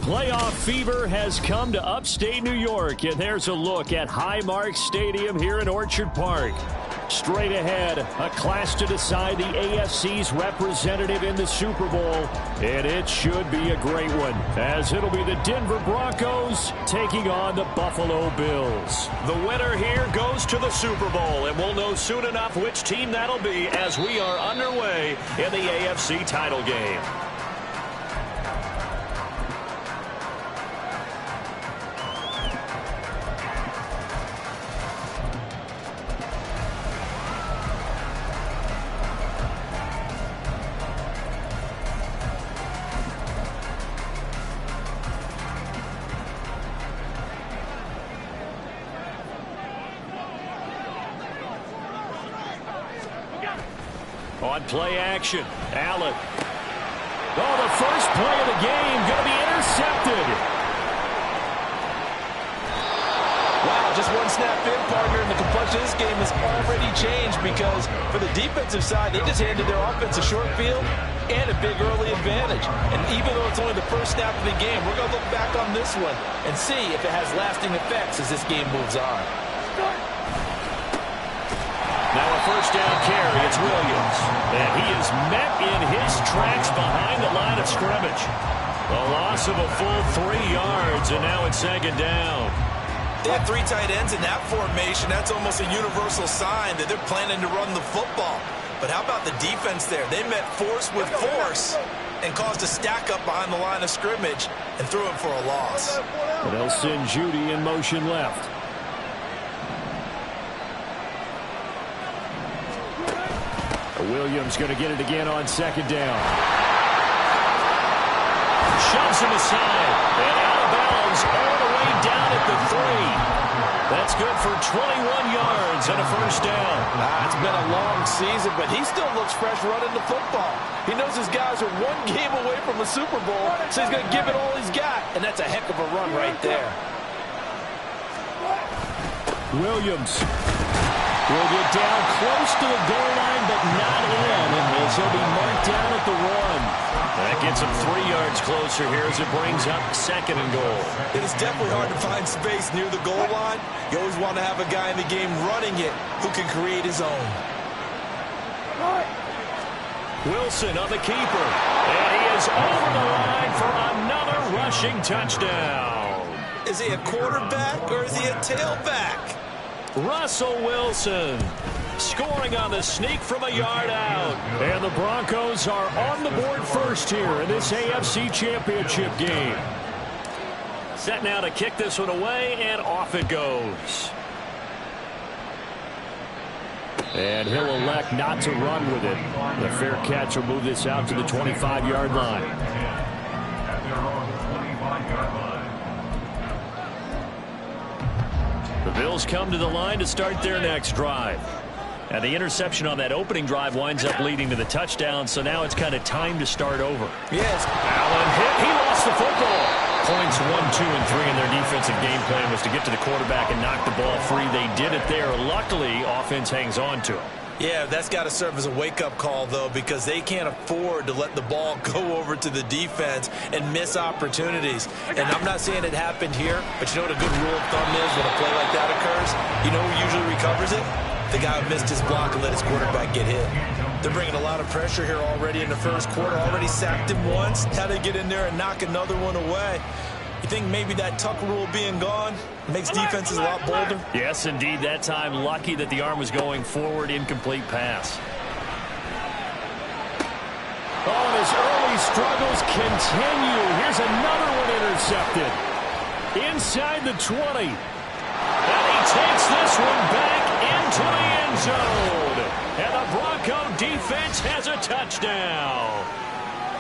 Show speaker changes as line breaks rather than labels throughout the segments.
Playoff fever has come to upstate New York, and there's a look at Highmark Stadium here in Orchard Park. Straight ahead, a clash to decide the AFC's representative in the Super Bowl, and it should be a great one, as it'll be the Denver Broncos taking on the Buffalo Bills.
The winner here goes to the Super Bowl, and we'll know soon enough which team that'll be as we are underway in the AFC title game.
On play action, Allen. Oh, the first play of the game going to be intercepted.
Wow, just one snap in, partner, and the complexion of this game has already changed because for the defensive side, they just handed their offense a short field and a big early advantage. And even though it's only the first snap of the game, we're going to look back on this one and see if it has lasting effects as this game moves on.
Now a first down carry, it's Williams. And he is met in his tracks behind the line of scrimmage. A loss of a full 3 yards, and now it's second down.
They have 3 tight ends in that formation. That's almost a universal sign that they're planning to run the football. But how about the defense there? They met force with force and caused a stack up behind the line of scrimmage and threw him for a loss.
And they'll send Judy in motion left. Williams going to get it again on second down. Shoves him aside. And out of bounds all the way down at the 3. That's good for 21 yards and a first down.
It's been a long season, but he still looks fresh running the football. He knows his guys are 1 game away from a Super Bowl, so he's going to give it all he's got. And that's a heck of a run right there.
Williams will get down close to the goal line, but not in, as he'll be marked down at the 1. That gets him 3 yards closer here as it brings up second and goal.
It is definitely hard to find space near the goal line. You always want to have a guy in the game running it who can create his own.
Wilson on the keeper, and he is over the line for another rushing touchdown.
Is he a quarterback or is he a tailback?
Russell Wilson scoring on the sneak from a yard out. And the Broncos are on the board first here in this AFC Championship game. Set now to kick this one away, and off it goes. And he'll elect not to run with it. The fair catch will move this out to the 25-yard line. The Bills come to the line to start their next drive. And the interception on that opening drive winds up leading to the touchdown, so now it's kind of time to start over.
Yes.
Allen hit. He lost the football. Points 1, 2, and 3 in their defensive game plan was to get to the quarterback and knock the ball free. They did it there. Luckily, offense hangs on to him.
Yeah, that's got to serve as a wake-up call, though, because they can't afford to let the ball go over to the defense and miss opportunities. And I'm not saying it happened here, but you know what a good rule of thumb is when a play like that occurs? You know who usually recovers it? The guy who missed his block and let his quarterback get hit. They're bringing a lot of pressure here already in the first quarter. Already sacked him once. How to get in there and knock another one away. You think maybe that tuck rule being gone makes defenses a lot bolder?
Yes, indeed. That time, lucky that the arm was going forward. Incomplete pass. Oh, and his early struggles continue. Here's another one intercepted. Inside the 20. And he takes this one back into the end zone. And the Bronco defense has a touchdown.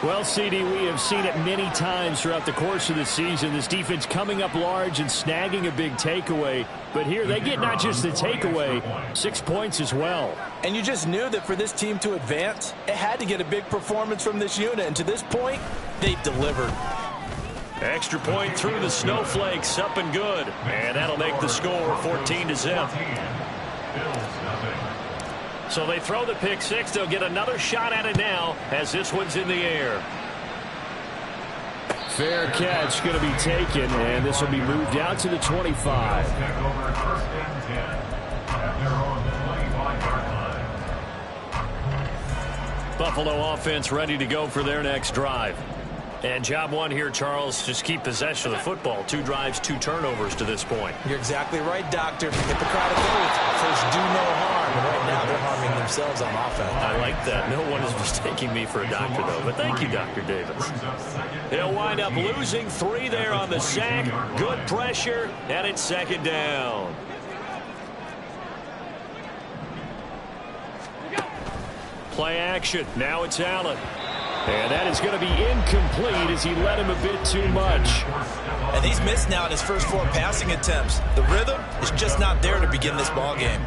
Well, CD, we have seen it many times throughout the course of the season. This defense coming up large and snagging a big takeaway. But here they get not just the takeaway, 6 points as well.
And you just knew that for this team to advance, it had to get a big performance from this unit. And to this point, they've delivered.
Extra point through the snowflakes, up and good. And that'll make the score 14-0. So they throw the pick six. They'll get another shot at it now as this one's in the air. Fair catch going to be taken, and this will be moved out to the 25.
Buffalo offense ready to go for their next drive. And job one here, Charles, just keep possession of the football. 2 drives, 2 turnovers to this point.
You're exactly right, Doctor. Hippocratic oath. First, do no harm. And right now, they're harming themselves on offense.
I like that. No one is mistaking me for a doctor, though. But thank you, Dr. Davis. He'll wind up losing 3 there on the sack. Good pressure, and it's second down. Play action. Now it's Allen. And that is going to be incomplete as he led him a bit too much.
And he's missed now in his first 4 passing attempts. The rhythm is just not there to begin this ball game.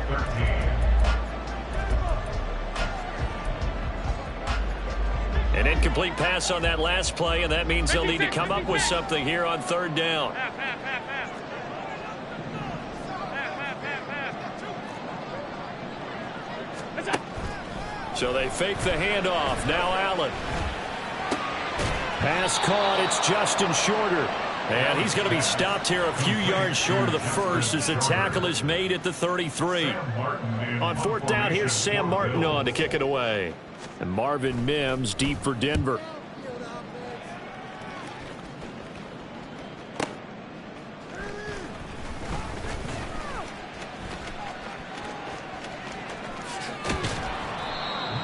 An incomplete pass on that last play, and that means they'll need to come up with something here on third down. So they fake the handoff. Now Allen. Pass caught. It's Justin Shorter. And he's going to be stopped here a few yards short of the first as the tackle is made at the 33. On fourth down, here's Sam Martin on to kick it away. And Marvin Mims deep for Denver.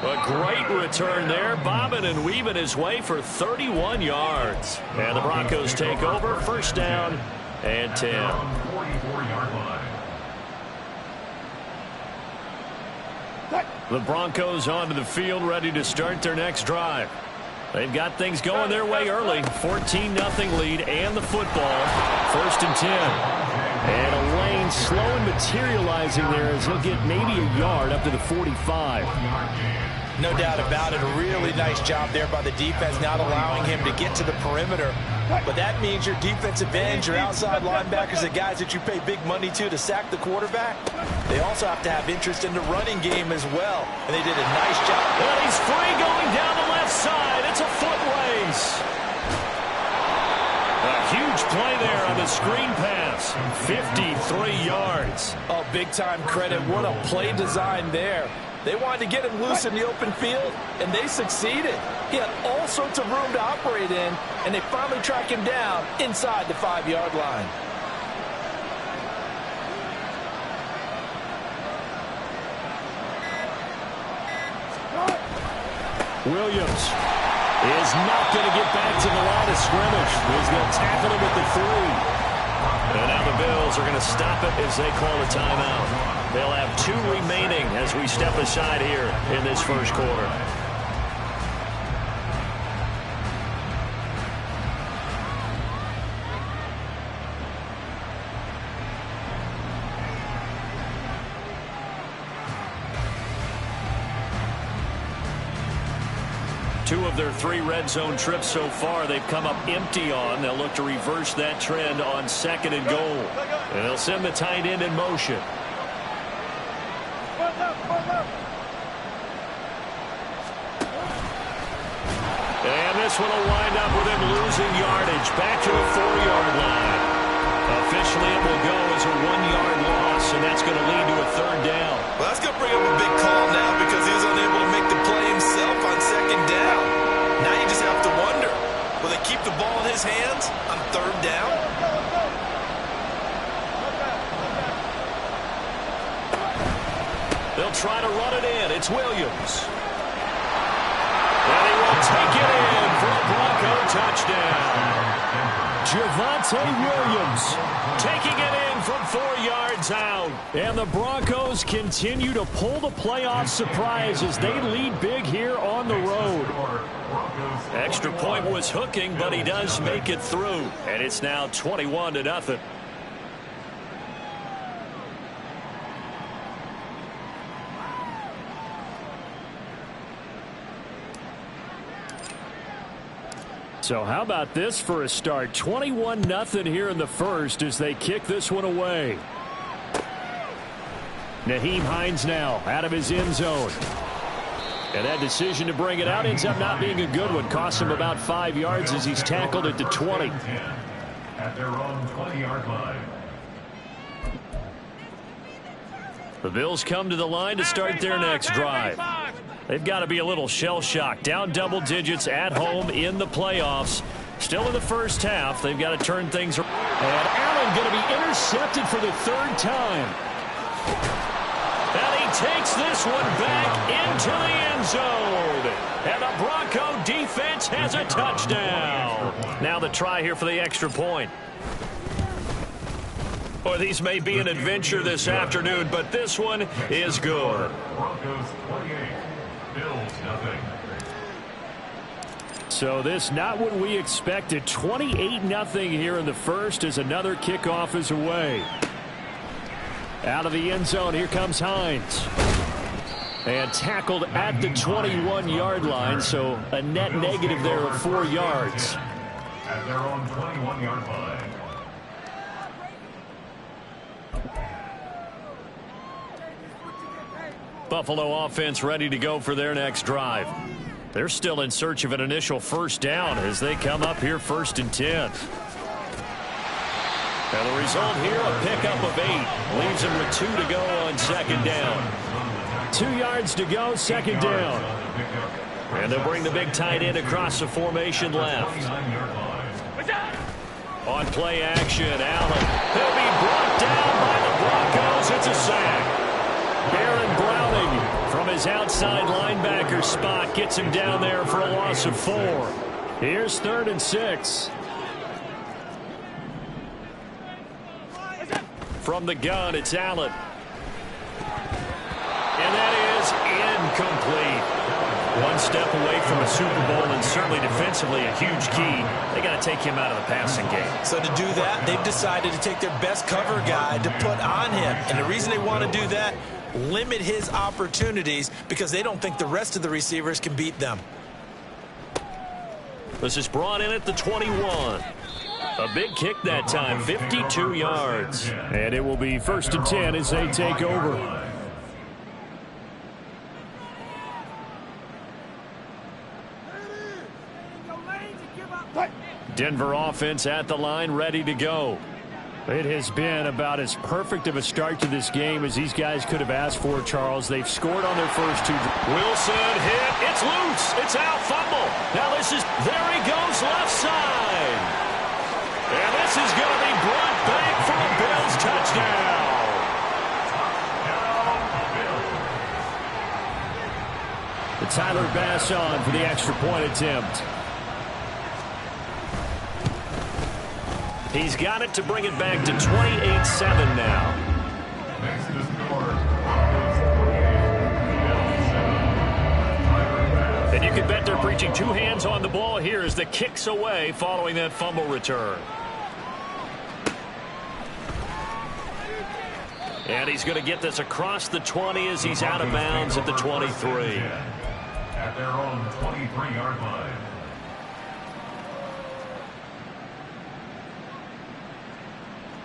A great return there, bobbing and weaving his way for 31 yards. And the Broncos take over, first down and 10. The Broncos onto the field, ready to start their next drive. They've got things going their way early. 14-0 lead and the football. First and 10. And a lane slow and materializing there as he'll get maybe a yard up to the 45.
No doubt about it. A really nice job there by the defense, not allowing him to get to the perimeter. But that means your defensive ends, your outside linebackers, the guys that you pay big money to sack the quarterback, they also have to have interest in the running game as well. And they did a nice job.
And he's free going down the left side. It's a foot race. A huge play there on the screen pass. 53 yards.
Oh, big-time credit. What a play design there. They wanted to get him loose in the open field, and they succeeded. He had all sorts of room to operate in, and they finally track him down inside the 5-yard line.
Williams is not going to get back to the line of scrimmage as they'll tackle him at the 3. And now the Bills are going to stop it as they call a timeout. They'll have 2 remaining as we step aside here in this first quarter. Two of their 3 red zone trips so far they've come up empty on. They'll look to reverse that trend on second and goal. And they'll send the tight end in motion. And this one will wind up with him losing yardage back to the 4-yard line. Officially it will go as a 1-yard loss, and that's going to lead to a third down.
Well, that's going to bring up a big call now because he was unable to make the play himself on second down. Now you just have to wonder, will they keep the ball in his hands on third down?
They'll try to run it in. It's Williams. And he will take it in for a Bronco touchdown. Javonte Williams taking it in from 4 yards out. And the Broncos continue to pull the playoff surprise as they lead big here on the road. Extra point was hooking, but he does make it through. And it's now 21-0. So how about this for a start? 21-0 here in the first as they kick this one away. Nyheim Hines now out of his end zone.
And that decision to bring it out ends up not being a good one. Costs him about 5 yards as he's tackled at the 20.
At their own 20-yard line.
The Bills come to the line to start their next drive. They've got to be a little shell-shocked. Down double digits at home in the playoffs. Still in the first half. They've got to turn things around. And Allen going to be intercepted for the third time. And he takes this one back into the end zone. And the Bronco defense has a touchdown. Now the try here for the extra point. Boy, these may be an adventure this afternoon, but this one is good.
Broncos 28, Bills nothing.
So this not what we expected. 28-0 here in the first as another kickoff is away. Out of the end zone, here comes Hines. And tackled at the 21-yard line, so a net negative there of 4 yards.
At their own 21-yard line.
Buffalo offense ready to go for their next drive. They're still in search of an initial first down as they come up here 1st and 10. And the result here, a pickup of 8. Leaves them with 2 to go on 2nd down. 2 yards to go, 2nd down. And they'll bring the big tight end across the formation left. On play action, Allen. He'll be brought down by the Broncos. It's a sack. Aaron Browning from his outside linebacker spot gets him down there for a loss of 4. Here's 3rd and 6. From the gun, it's Allen. And that is incomplete. One step away from a Super Bowl and certainly defensively a huge key. They got to take him out of the passing game.
So to do that, they've decided to take their best cover guy to put on him. And the reason they want to do that, limit his opportunities because they don't think the rest of the receivers can beat them.
This is brought in at the 21. A big kick that time, 52 yards. And it will be 1st and 10 as they take over. Denver offense at the line, ready to go. It has been about as perfect of a start to this game as these guys could have asked for, Charles. They've scored on their first 2. Wilson hit. It's loose. It's out. Fumble. Now this is, there he goes, left side. And this is going to be brought back for a Bills touchdown. The Tyler Bass on for the extra point attempt. He's got it to bring it back to 28-7 now.
Next to the score.
And you can bet they're preaching 2 hands on the ball here as the kick's away following that fumble return. And he's going to get this across the 20 as he's out of bounds at the 23.
At their own 23-yard line.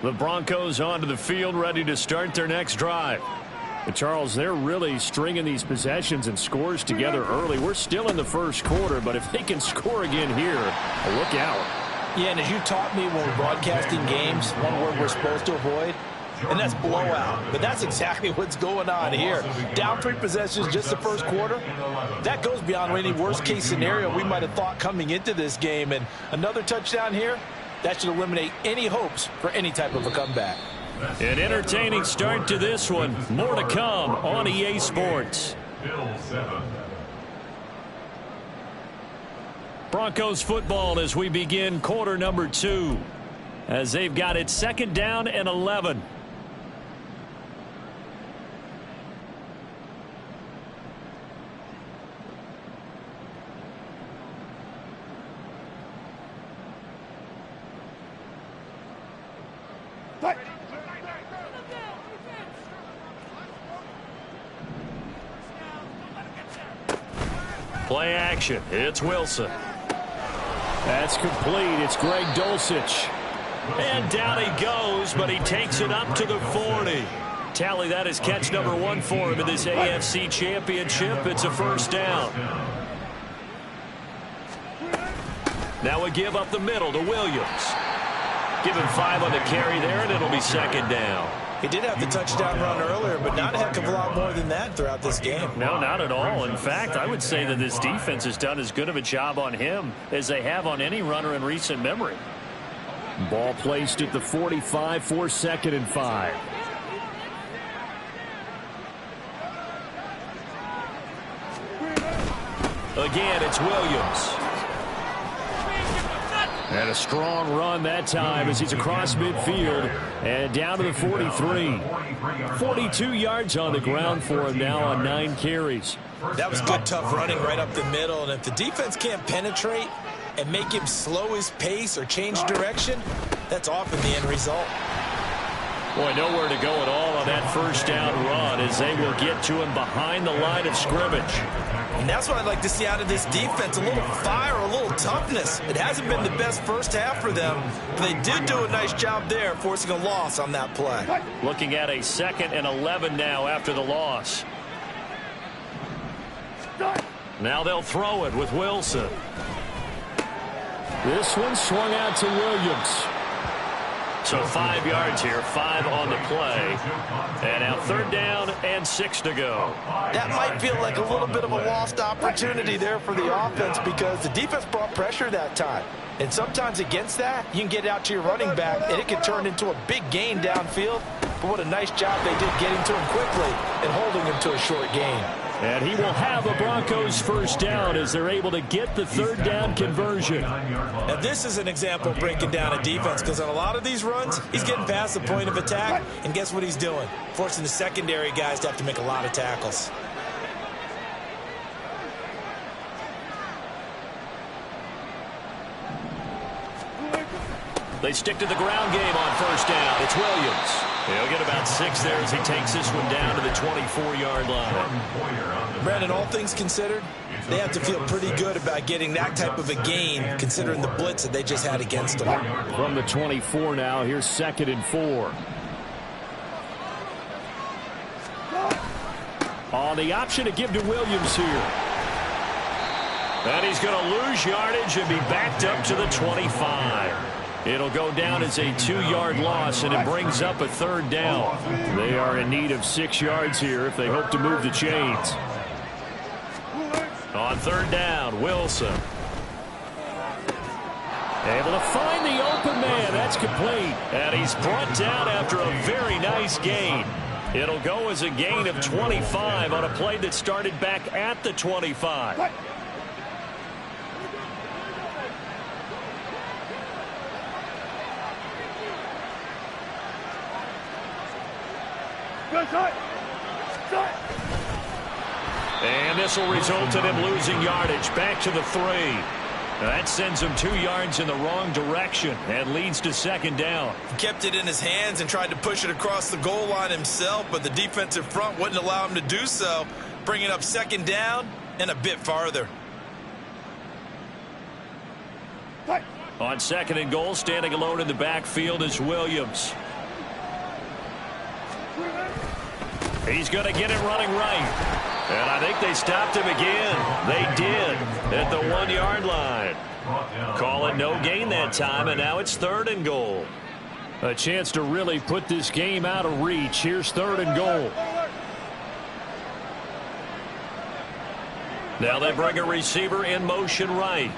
The Broncos onto the field ready to start their next drive. But Charles, they're really stringing these possessions and scores together early. We're still in the first quarter, but if they can score again here, look out.
Yeah, and as you taught me when we're broadcasting games, one word we're supposed to avoid, and that's blowout. But that's exactly what's going on here. Down 3 possessions just the first quarter. That goes beyond any worst-case scenario we might have thought coming into this game. And another touchdown here, that should eliminate any hopes for any type of a comeback.
An entertaining start to this one. More to come on EA Sports.
Bills 7.
Broncos football as we begin quarter number 2. As they've got it 2nd down and 11. Play action. It's Wilson. That's complete. It's Greg Dulcich. And down he goes, but he takes it up to the 40. tally that as catch number 1 for him in this AFC Championship. It's a first down. Now we give up the middle to Williams. Give him 5 on the carry there, and it'll be second down.
He did have the touchdown run earlier, but not a heck of a lot more than that throughout this game.
No, not at all. In fact, I would say that this defense has done as good of a job on him as they have on any runner in recent memory.
Ball placed at the 45 for 2nd and 5.
Again, it's Williams.
And a strong run that time as he's across midfield and down to the 43. 42 yards on the ground for him now on 9 carries.
That was good, tough running right up the middle. And if the defense can't penetrate and make him slow his pace or change direction, that's often the end result.
Boy, nowhere to go at all on that first down run as they will get to him behind the line of scrimmage.
And that's what I'd like to see out of this defense, a little fire, a little toughness. It hasn't been the best first half for them, but they did do a nice job there forcing a loss on that play.
Looking at a 2nd and 11 now after the loss. Now they'll throw it with Wilson.
This one swung out to Williams.
So 5 yards here, 5 on the play. And now 3rd down and 6 to go.
That might feel like a little bit of a lost opportunity there for the offense because the defense brought pressure that time. And sometimes against that, you can get out to your running back, and it can turn into a big gain downfield. But what a nice job they did getting to him quickly and holding him to a short gain.
And he will have the Broncos first down as they're able to get the 3rd down conversion.
Now this is an example of breaking down a defense because on a lot of these runs, he's getting past the point of attack, and guess what he's doing? Forcing the secondary guys to have to make a lot of tackles.
They stick to the ground game on first down. It's Williams. He'll get about 6 there as he takes this one down to the 24-yard line.
Brandon, all things considered, they have to feel pretty good about getting that type of a gain considering the blitz that they just had against them.
From the 24 now, here's 2nd and 4. On the option to give to Williams here.
And he's going to lose yardage and be backed up to the 25. It'll go down as a 2-yard loss, and it brings up a 3rd down.
They are in need of 6 yards here if they hope to move the chains.
On 3rd down, Wilson.
Able to find the open man. That's complete.
And he's brought down after a very nice gain. It'll go as a gain of 25 on a play that started back at the 25. And this will result in him losing yardage back to the 3. That sends him 2 yards in the wrong direction and leads to 2nd down.
He kept it in his hands and tried to push it across the goal line himself, but the defensive front wouldn't allow him to do so, bringing up 2nd down and a bit farther.
On 2nd and goal, standing alone in the backfield is Williams. He's going to get it running right. And I think they stopped him again. They did at the 1-yard line. Call it no gain that time, and now it's 3rd and goal.
A chance to really put this game out of reach. Here's 3rd and goal.
Now they bring a receiver in motion right.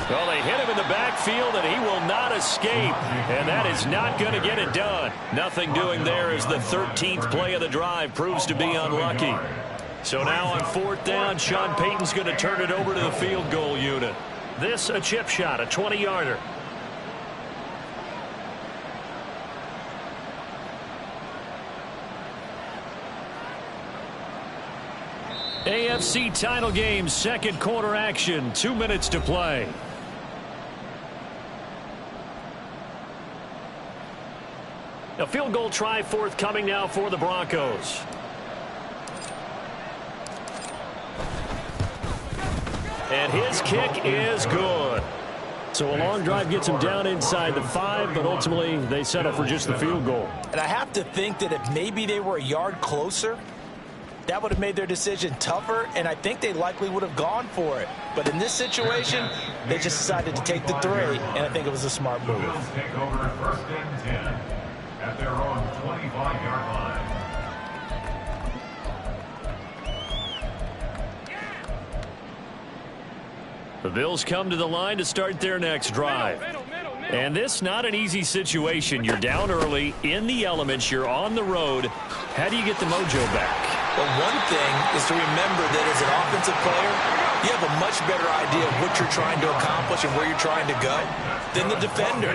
Well, they hit him in the backfield, and he will not escape. And that is not going to get it done. Nothing doing there as the 13th play of the drive proves to be unlucky. So now on 4th down, Sean Payton's going to turn it over to the field goal unit. This a chip shot, a 20-yarder.
AFC title game, 2nd quarter action, 2 minutes to play.
A field goal try forthcoming now for the Broncos. And his kick is good. So a long drive gets them down inside the 5, but ultimately they settle for just the field goal.
And I have to think that if maybe they were a yard closer, that would have made their decision tougher, and I think they likely would have gone for it. But in this situation, they just decided to take the 3, and I think it was a smart move.
Bills take over 1st and 10 at their own 25-yard line.
The Bills come to the line to start their next drive. And this not an easy situation. You're down early, in the elements, you're on the road. How do you get the mojo back?
Well, one thing is to remember that as an offensive player, you have a much better idea of what you're trying to accomplish and where you're trying to go than the defender.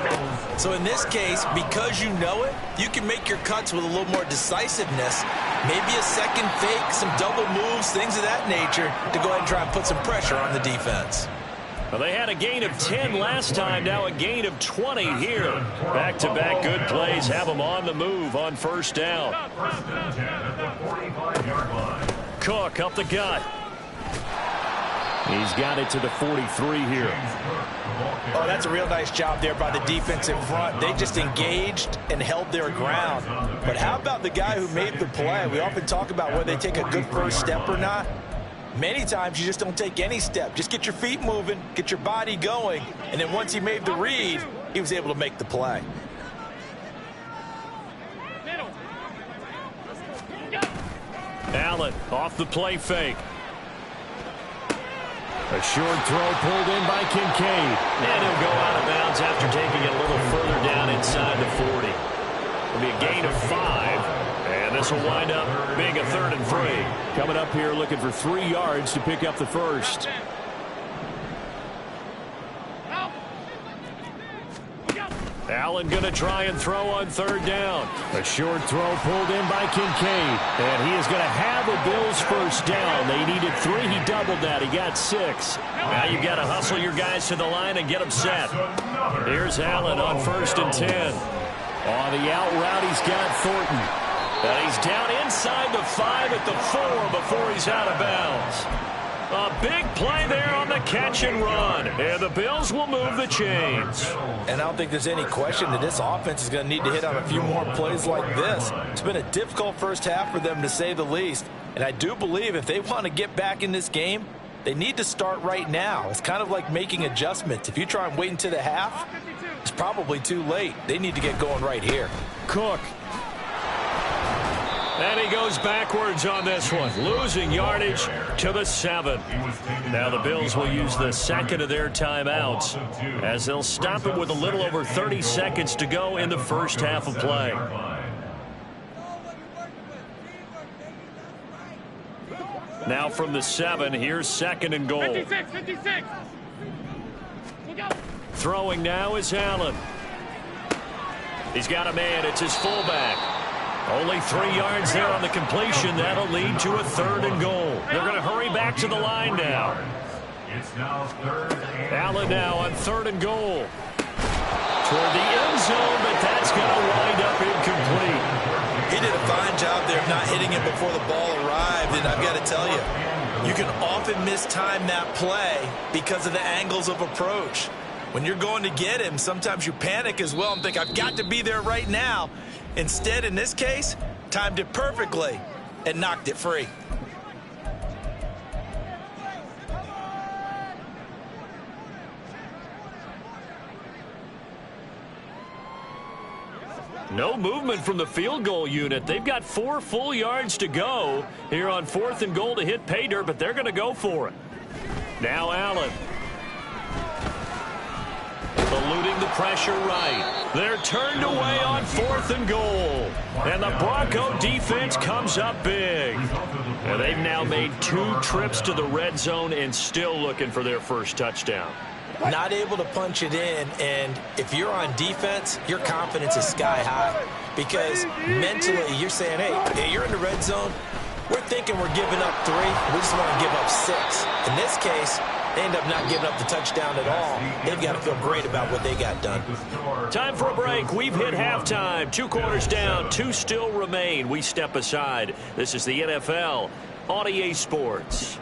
So in this case, because you know it, you can make your cuts with a little more decisiveness, maybe a second fake, some double moves, things of that nature, to go ahead and try and put some pressure on the defense.
Well, they had a gain of 10 last time, now a gain of 20 here. Back-to-back good plays have them on the move on 1st down.
1st and 10 at the 45-yard line.
Cook up the gut. He's got it to the 43 here.
Oh, that's a real nice job there by the defense in front. They just engaged and held their ground. But how about the guy who made the play? We often talk about whether they take a good first step or not. Many times you just don't take any step. Just get your feet moving, get your body going, and then once he made the read, he was able to make the play.
Allen off the play fake. A short throw pulled in by Kincaid. And he'll go out of bounds after taking it a little further down inside the 40. It'll be a gain of 5. And this will wind up being a 3rd and 3. Coming up here looking for 3 yards to pick up the first. Allen going to try and throw on 3rd down. A short throw pulled in by Kincaid. And he is going to have the Bills' first down. They needed 3. He doubled that. He got 6. Now you've got to hustle your guys to the line and get them set. Here's Allen on 1st and 10. On the out route, he's got Thornton. And he's down inside the 5 at the 4 before he's out of bounds. A big play there on the catch and run. And the Bills will move the chains.
And I don't think there's any question that this offense is going to need to hit on a few more plays like this. It's been a difficult first half for them, to say the least. And I do believe if they want to get back in this game, they need to start right now. It's kind of like making adjustments. If you try and wait until the half, it's probably too late. They need to get going right here.
Cook. And he goes backwards on this one, losing yardage to the 7. Now the Bills will use the second of their timeouts as they'll stop it with a little over 30 seconds to go in the first half of play. Now from the 7, here's 2nd and goal.
56.
Throwing now is Allen. He's got a man. It's his fullback. Only 3 yards there on the completion. That'll lead to a 3rd and goal. They're going to hurry back to the line now.
It's now 3rd and
Allen now on 3rd and goal. Toward the end zone, but that's going to wind up incomplete.
He did a fine job there of not hitting it before the ball arrived, and I've got to tell you, you can often mistime that play because of the angles of approach. When you're going to get him, sometimes you panic as well and think, I've got to be there right now. Instead, in this case, timed it perfectly and knocked it free.
No movement from the field goal unit. They've got 4 full yards to go here on 4th and goal to hit pay dirt, but they're going to go for it. Now Allen. Eluding the pressure right. They're turned away on 4th and goal. And the Bronco defense comes up big. And they've now made 2 trips to the red zone and still looking for their first touchdown.
Not able to punch it in, and if you're on defense, your confidence is sky high. Because mentally, you're saying, hey, you're in the red zone. We're thinking we're giving up 3. We just want to give up 6. In this case, they end up not giving up the touchdown at all. They've got to feel great about what they got done.
Time for a break. We've hit halftime. 2 quarters down. 2 still remain. We step aside. This is the NFL on EA Sports.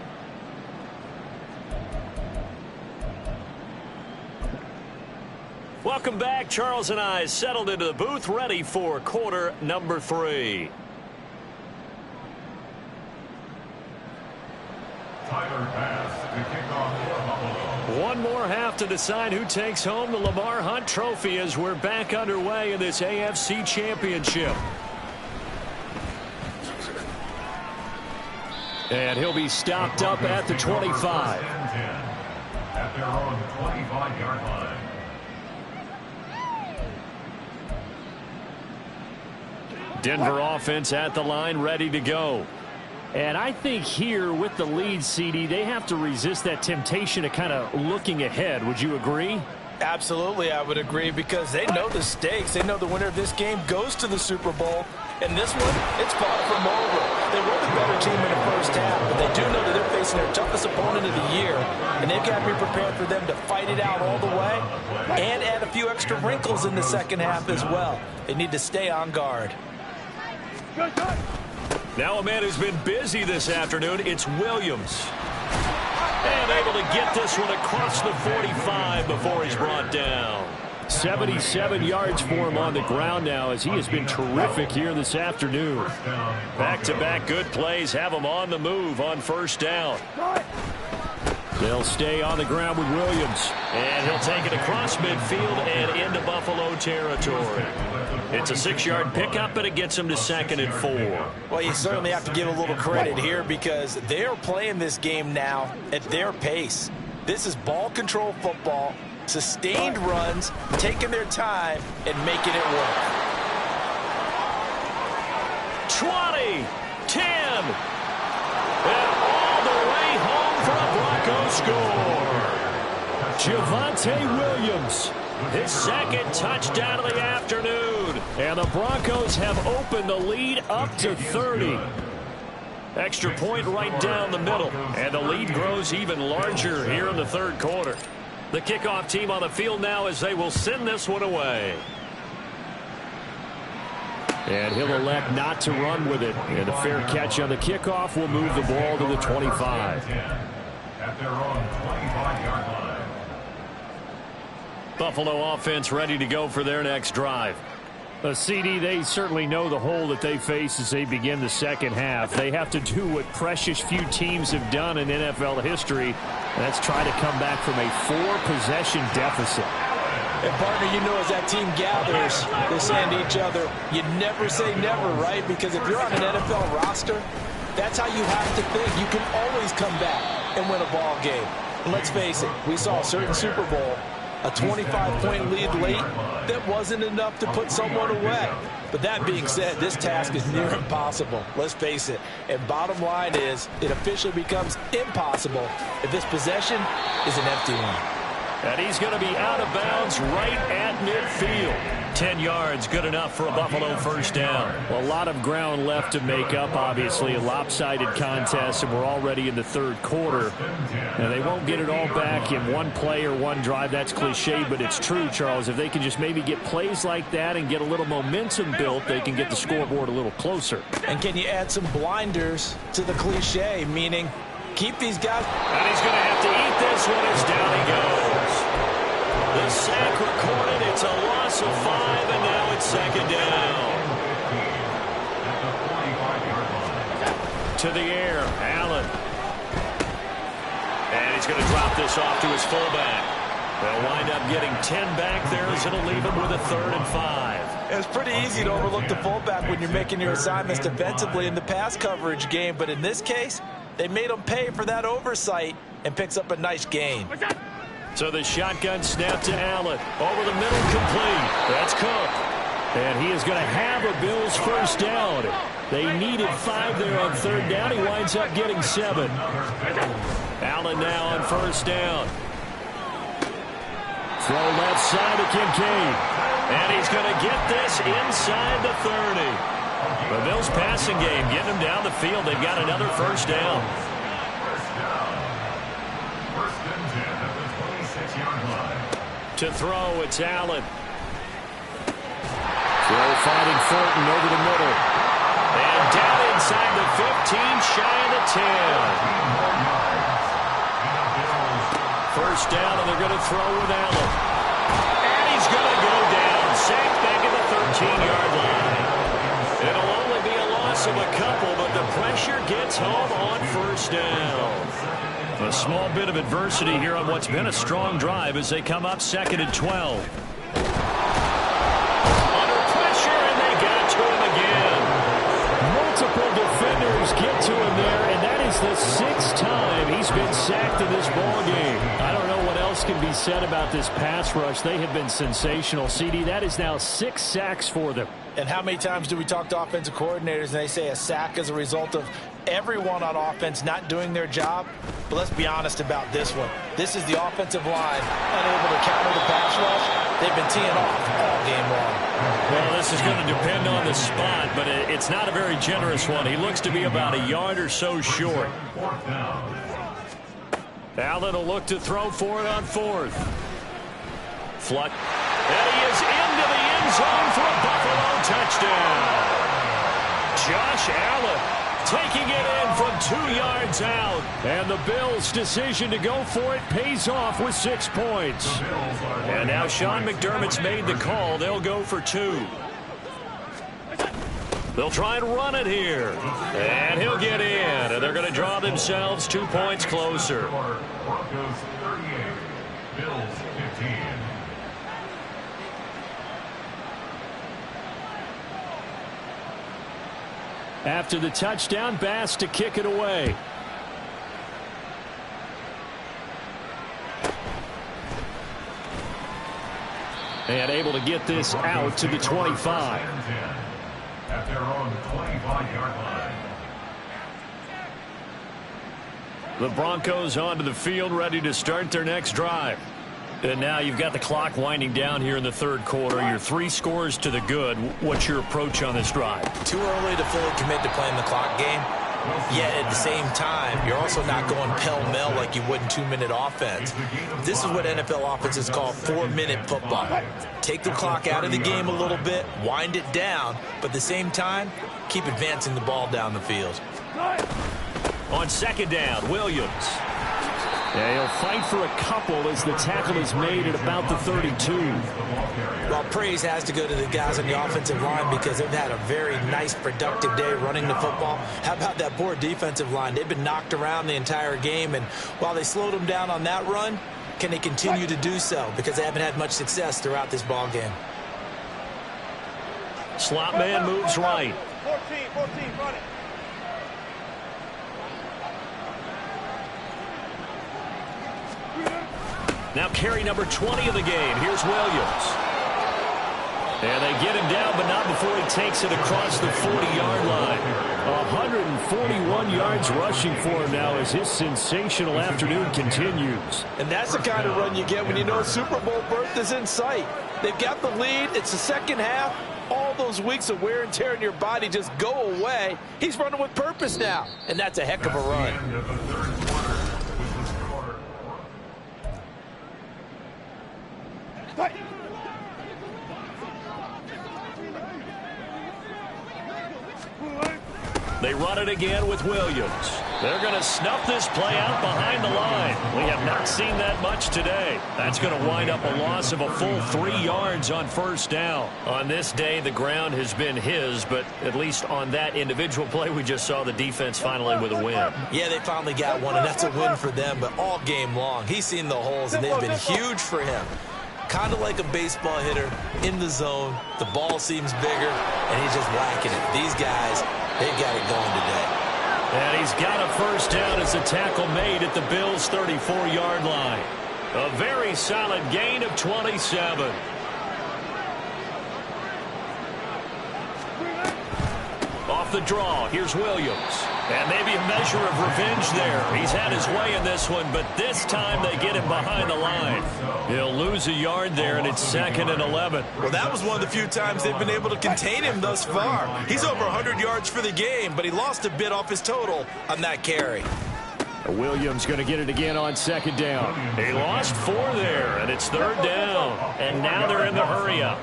Welcome back. Charles and I settled into the booth, ready for quarter number 3. One more half to decide who takes home the Lamar Hunt Trophy as we're back underway in this AFC Championship. And he'll be stopped up at the 25.
At their own 25-yard line.
Denver offense at the line, ready to go. And I think here with the lead, CD, they have to resist that temptation of kind of looking ahead. Would you agree?
Absolutely, I would agree, because they know the stakes. They know the winner of this game goes to the Super Bowl. And this one, it's far from over. They were the better team in the first half, but they do know that they're facing their toughest opponent of the year, and they've got to be prepared for them to fight it out all the way and add a few extra wrinkles in the second half as well. They need to stay on guard.
Now a man who's been busy this afternoon, it's Williams. And able to get this one across the 45 before he's brought down. 77 yards for him on the ground now, as he has been terrific here this afternoon. Back-to-back good plays have him on the move on first down. They'll stay on the ground with Williams. And he'll take it across midfield and into Buffalo territory. It's a 6-yard pickup, and it gets him to 2nd and 4.
Well, you certainly have to give a little credit here, because they're playing this game now at their pace. This is ball control football, sustained runs, taking their time, and making it work.
20, 10, and all the way home for a Broncos score. Javonte Williams, his 2nd touchdown of the afternoon. And the Broncos have opened the lead up to 30. Extra point right down the middle. And the lead grows even larger here in the 3rd quarter. The kickoff team on the field now as they will send this one away. And he'll elect not to run with it. And a fair catch on the kickoff will move the ball to the 25.
At their own 25-yard line.
Buffalo offense ready to go for their next drive.
CD, they certainly know the hole that they face as they begin the second half. They have to do what precious few teams have done in NFL history. That's try to come back from a 4-possession deficit.
And, partner, you know, as that team gathers, they're saying to each other, you never say never, right? Because if you're on an NFL roster, that's how you have to think. You can always come back and win a ball game. And let's face it, we saw a certain Super Bowl, a 25-point lead late, that wasn't enough to put someone away. But that being said, this task is near impossible. Let's face it. And bottom line is, it officially becomes impossible if this possession is an empty one.
And he's going to be out of bounds right at midfield. 10 yards, good enough for a Buffalo first down.
Well, a lot of ground left to make up, obviously. A lopsided contest, and we're already in the 3rd quarter. And they won't get it all back in one play or one drive. That's cliche, but it's true, Charles. If they can just maybe get plays like that and get a little momentum built, they can get the scoreboard a little closer.
And can you add some blinders to the cliche, meaning keep these guys.
And he's going to have to eat this one as down he goes. The sack recorded. It's a loss of 5, and now it's 2nd down. To the air, Allen. And he's going to drop this off to his fullback. They'll wind up getting 10 back there as it'll leave him with a 3rd and 5.
It's pretty easy to overlook the fullback when you're making your assignments defensively in the pass coverage game, but in this case, they made him pay for that oversight and picks up a nice gain.
So the shotgun snap to Allen. Over the middle, complete. That's Cook.
And he is going to have a Bills first down. They needed 5 there on 3rd down. He winds up getting 7.
Allen now on first down.
Throw left side to Kincaid.
And he's going to get this inside the 30. The Bills passing game getting him down the field. They've got another first down. To throw, it's Allen.
Throw fighting Fulton over the middle.
And down inside the 15, shy of the 10. First down, and they're going to throw with Allen. And he's going pressure, gets home on first down.
A small bit of adversity here on what's been a strong drive as they come up 2nd and 12.
Under pressure, and they got to him again.
Multiple defenders get to him there, and that is the 6th time he's been sacked in this ball game. I don't know what else can be said about this pass rush. They have been sensational. CD, that is now 6 sacks for them.
And how many times do we talk to offensive coordinators and they say a sack is a result of everyone on offense not doing their job? But let's be honest about this one. This is the offensive line unable to counter the pass rush. They've been teeing off all game long.
Well, this is going to depend on the spot, but it's not a very generous one. He looks to be about a yard or so short.
Allen will look to throw for it on 4th. Flutt. And he is into the end zone for a Buffalo touchdown. Josh Allen taking it in from 2 yards out.
And the Bills' decision to go for it pays off with 6 points.
And now Sean McDermott's made the call. They'll go for 2.
They'll try and run it here. And he'll get in. And they're going to draw themselves 2 points closer.
Broncos 38, Bills 15.
After the touchdown, Bass to kick it away. And able to get this out to the 25.
At their own 25-yard line.
The Broncos onto the field, ready to start their next drive. And now you've got the clock winding down here in the 3rd quarter. You're 3 scores to the good. What's your approach on this drive?
Too early to fully commit to playing the clock game. Yet at the same time, you're also not going pell-mell like you would in 2-minute offense. This is what NFL offenses call 4-minute football. Take the clock out of the game a little bit, wind it down, but at the same time, keep advancing the ball down the field.
On 2nd down, Williams.
Yeah, he'll fight for a couple as the tackle is made at about the 32.
Well, praise has to go to the guys on the offensive line because they've had a very nice, productive day running the football. How about that poor defensive line? They've been knocked around the entire game, and while they slowed them down on that run, can they continue to do so? Because they haven't had much success throughout this ball game.
Slot man moves right.
14, run it.
Now carry number 20 of the game. Here's Williams. And they get him down, but not before he takes it across the 40-yard line.
141 yards rushing for him now as his sensational afternoon continues.
And that's the kind of run you get when you know Super Bowl berth is in sight. They've got the lead. It's the second half. All those weeks of wear and tear in your body just go away. He's running with purpose now, and that's a heck of a run.
They run it again with Williams. They're going to snuff this play out behind the line. We have not seen that much today. That's going to wind up a loss of a full 3 yards on 1st down. On this day, the ground has been his, but at least on that individual play, we just saw the defense finally with a win.
Yeah, they finally got one, and that's a win for them, but all game long, he's seen the holes, and they've been huge for him. Kind of like a baseball hitter in the zone. The ball seems bigger, and he's just whacking it. These guys, they've got it going today.
And he's got a 1st down as a tackle made at the Bills' 34-yard line. A very solid gain of 27. Off the draw, here's Williams. And maybe a measure of revenge there. He's had his way in this one, but this time they get him behind the line. He'll lose a yard there, and it's 2nd and 11.
Well, that was one of the few times they've been able to contain him thus far. He's over 100 yards for the game, but he lost a bit off his total on that carry.
Williams going to get it again on 2nd down.
He lost 4 there, and it's 3rd down. And now they're in the hurry-up.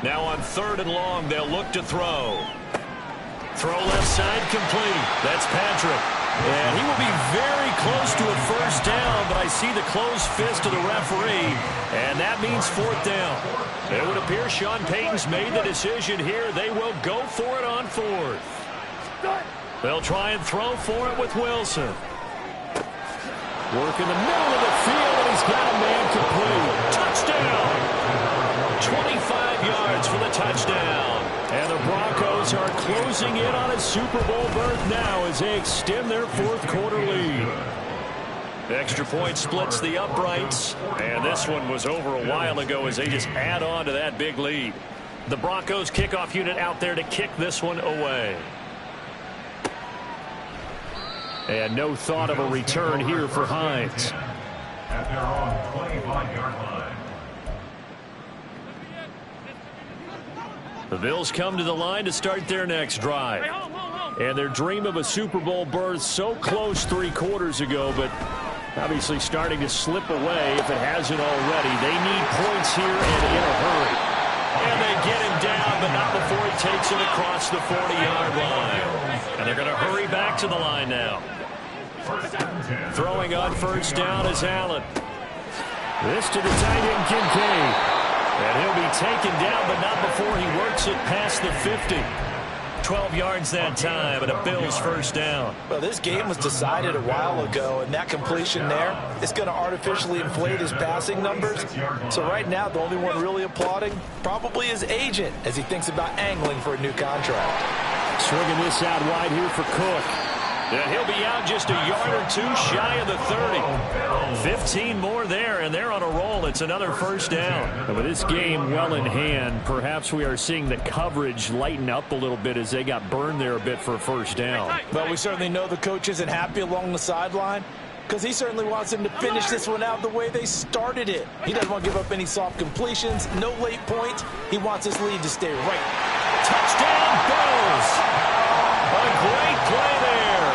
Now on 3rd and long, they'll look to throw. Throw left side complete. That's Patrick.
And he will be very close to a 1st down, but I
I see the closed fist of the referee, and that means fourth down. It would appear Sean Payton's made the decision here. They will go for it on fourth. They'll try and throw for it with Wilson. Work in the middle of the field, and he's got a man complete. Touchdown! 25 yards for the touchdown. And the Broncos are closing in on a Super Bowl berth now as they extend their fourth quarter lead. Extra point splits the uprights, and this one was over a while ago as they just add on to that big lead. The Broncos kickoff unit out there to kick this one away. And no thought of a return here for Hines.
At their own 25-yard line.
The Bills come to the line to start their next drive. And their dream of a Super Bowl berth so close 3 quarters ago, but obviously starting to slip away if it hasn't already. They need points here and in a hurry. And they get him down, but not before he takes it across the 40-yard line. And they're going to hurry back to the line now. Throwing on first down is Allen. This to the tight end, Kincaid. And he'll be taken down, but not before he works it past the 50. 12 yards that time, and a Bills first down.
Well, this game was decided a while ago, and that completion there is going to artificially inflate his passing numbers. So right now, the only one really applauding probably his agent as he thinks about angling for a new contract.
Swinging this out wide here for Cook. And he'll be out just a yard or two shy of the 30. 15 more there, and they're on a roll. It's another first down. And with this game well in hand, perhaps we are seeing the coverage lighten up a little bit as they got burned there a bit for a first down.
But we certainly know the coach isn't happy along the sideline because he certainly wants them to finish this one out the way they started it. He doesn't want to give up any soft completions, no late points. He wants his lead to stay right.
Touchdown, Bills! A great play there.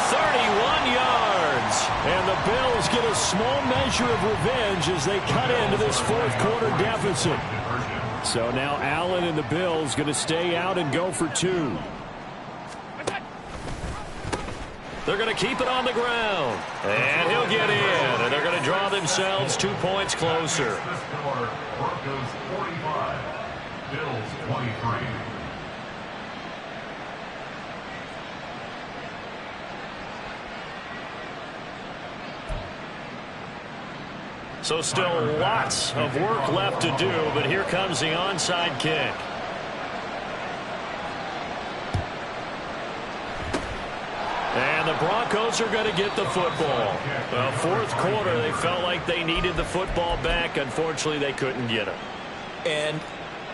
31 yards. And the Bills get a small measure of revenge as they cut into this fourth quarter deficit. So now Allen and the Bills going to stay out and go for 2. They're going to keep it on the ground. And he'll get in. And they're going to draw themselves 2 points closer.
Broncos 45, Bills 23.
So still lots of work left to do, but here comes the onside kick. And the Broncos are going to get the football. Well, fourth quarter, they felt like they needed the football back. Unfortunately, they couldn't get it.
And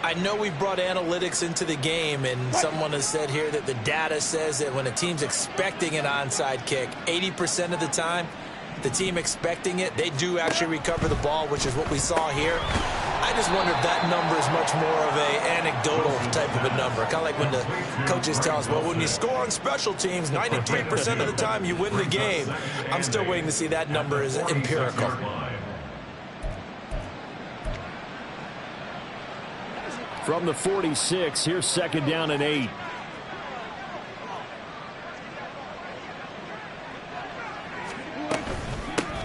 I know we've brought analytics into the game, and someone has said here that the data says that when a team's expecting an onside kick, 80% of the time, the team expecting it, they do actually recover the ball, which is what we saw here. I just wonder if that number is much more of a anecdotal type of a number. Kind of like when the coaches tell us, well, when you score on special teams, 93% of the time you win the game. I'm still waiting to see that number is empirical.
From the 46, here's second down and 8.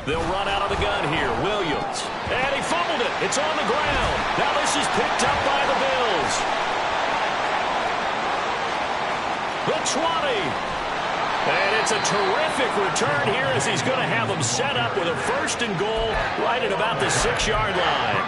They'll run out of the gun here. Williams. And he fumbled it. It's on the ground. Now this is picked up by the Bills. The 20. And it's a terrific return here as he's going to have them set up with a first and goal right at about the 6-yard line.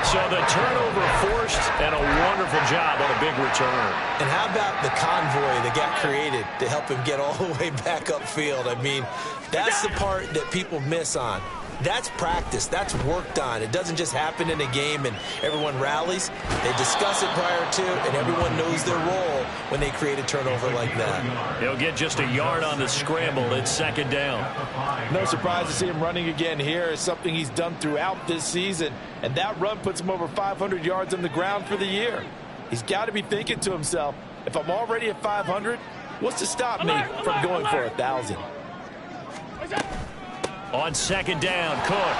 So the turnover forced and a wonderful job on a big return.
And how about the convoy that got created to help him get all the way back upfield? I mean, that's the part that people miss on. That's practice. That's worked on. It doesn't just happen in a game and everyone rallies. They discuss it prior to, and everyone knows their role when they create a turnover like that.
He'll get just a yard on the scramble. It's second down.
No surprise to see him running again here. It's something he's done throughout this season, and that run puts him over 500 yards on the ground for the year. He's got to be thinking to himself, if I'm already at 500, what's to stop me from going for 1,000?
On second down, Cook.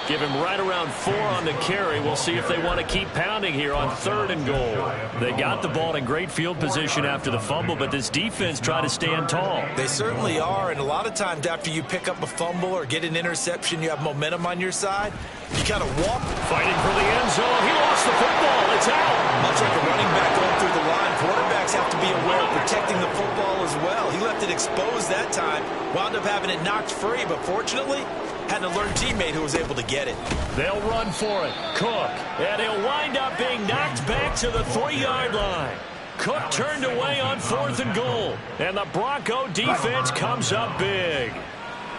Give him right around 4 on the carry. We'll see if they want to keep pounding here on 3rd and goal. They got the ball in great field position after the fumble, but this defense tried to stand tall.
They certainly are, and a lot of times after you pick up a fumble or get an interception, you have momentum on your side. You kind of walk.
Fighting for the end zone. He lost the football. It's out.
Much like a running back going through the line, quarterbacks have to be aware of protecting the football as well. He left it exposed that time, wound up having it knocked free, but fortunately, had an alert teammate who was able to get it.
They'll run for it. Cook. And he'll wind up being knocked back to the 3-yard line. Cook turned away on 4th and goal. And the Bronco defense comes up big.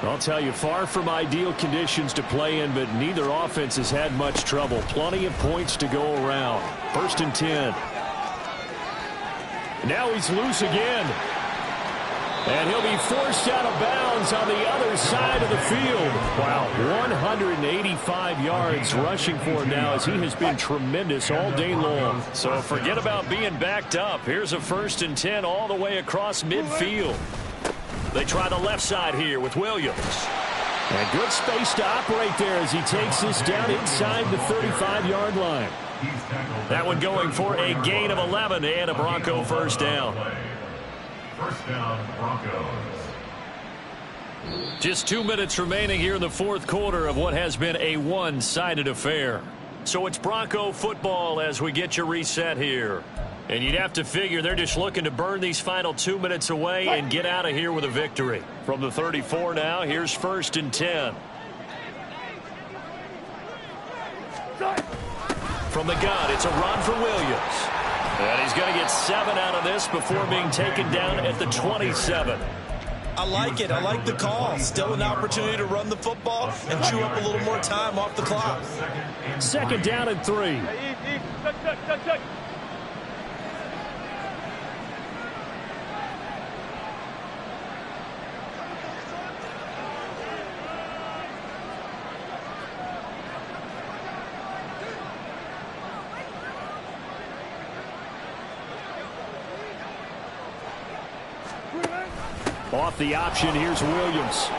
I'll tell you, far from ideal conditions to play in, but neither offense has had much trouble. Plenty of points to go around. 1st and 10. Now he's loose again. And he'll be forced out of bounds on the other side of the field. Wow, 185 yards rushing for him now as he has been tremendous all day long. So forget about being backed up. Here's a 1st and 10 all the way across midfield. They try the left side here with Williams. And good space to operate there as he takes this down inside the 35-yard line. That one going for a gain of 11 and a Bronco 1st down.
1st down, Broncos.
Just 2 minutes remaining here in the 4th quarter of what has been a one-sided affair. So it's Bronco football as we get you reset here. And you'd have to figure they're just looking to burn these final 2 minutes away and get out of here with a victory. From the 34 now, here's 1st and 10. From the gun, it's a run for Williams. And he's going to get 7 out of this before being taken down at the 27.
I like it. I like the call. Still an opportunity to run the football and chew up a little more time off the clock.
2nd down and 3. Off the option, here's Williams.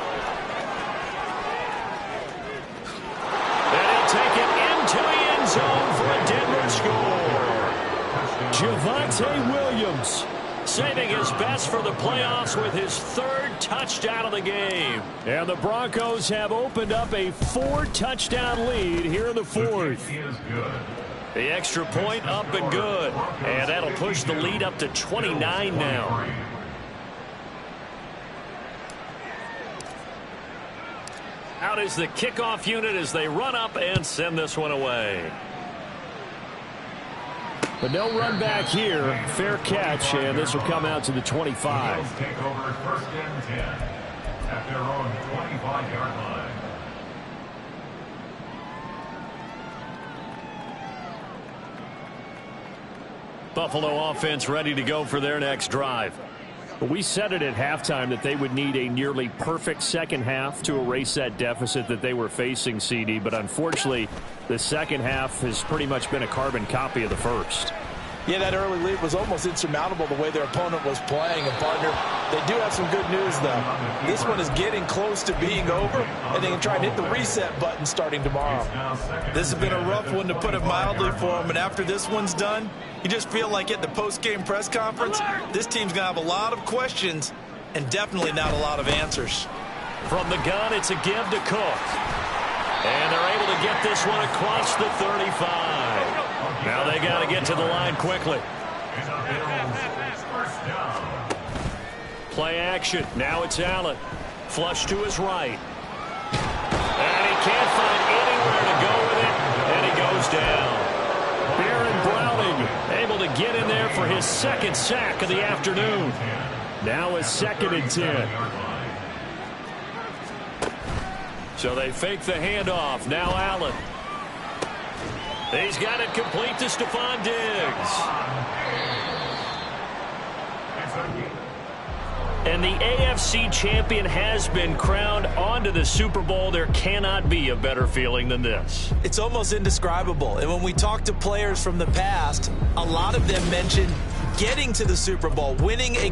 And he'll take it into the end zone for a Denver score. Javonte Williams saving his best for the playoffs with his 3rd touchdown of the game. And the Broncos have opened up a 4-touchdown lead here in the 4th. The extra point up and good. And that'll push the lead up to 29 now. Out is the kickoff unit as they run up and send this one away. But no run back here. Fair catch, and this will come out to the 25.
Take over 1st and 10 at their own 25-yard line.
Buffalo offense ready to go for their next drive. We said it at halftime that they would need a nearly perfect second half to erase that deficit that they were facing, CD. But unfortunately, the second half has pretty much been a carbon copy of the first.
Yeah, that early lead was almost insurmountable the way their opponent was playing. And, partner, they do have some good news, though. This one is getting close to being over, and they can try and hit the reset button starting tomorrow.
This has been a rough one, to put it mildly, for them. And after this one's done, you just feel like at the post-game press conference, this team's going to have a lot of questions and definitely not a lot of answers.
From the gun, it's a give to Cook. And they're able to get this one across the 35. Now they got to get to the line quickly. Play action. Now it's Allen. Flush to his right. And he can't find anywhere to go with it. And he goes down. Baron Browning able to get in there for his 2nd sack of the afternoon. Now a 2nd and 10. So they fake the handoff. Now Allen. He's got it complete to Stephon Diggs. And the AFC champion has been crowned onto the Super Bowl. There cannot be a better feeling than this.
It's almost indescribable. And when we talk to players from the past, a lot of them mention getting to the Super Bowl, winning a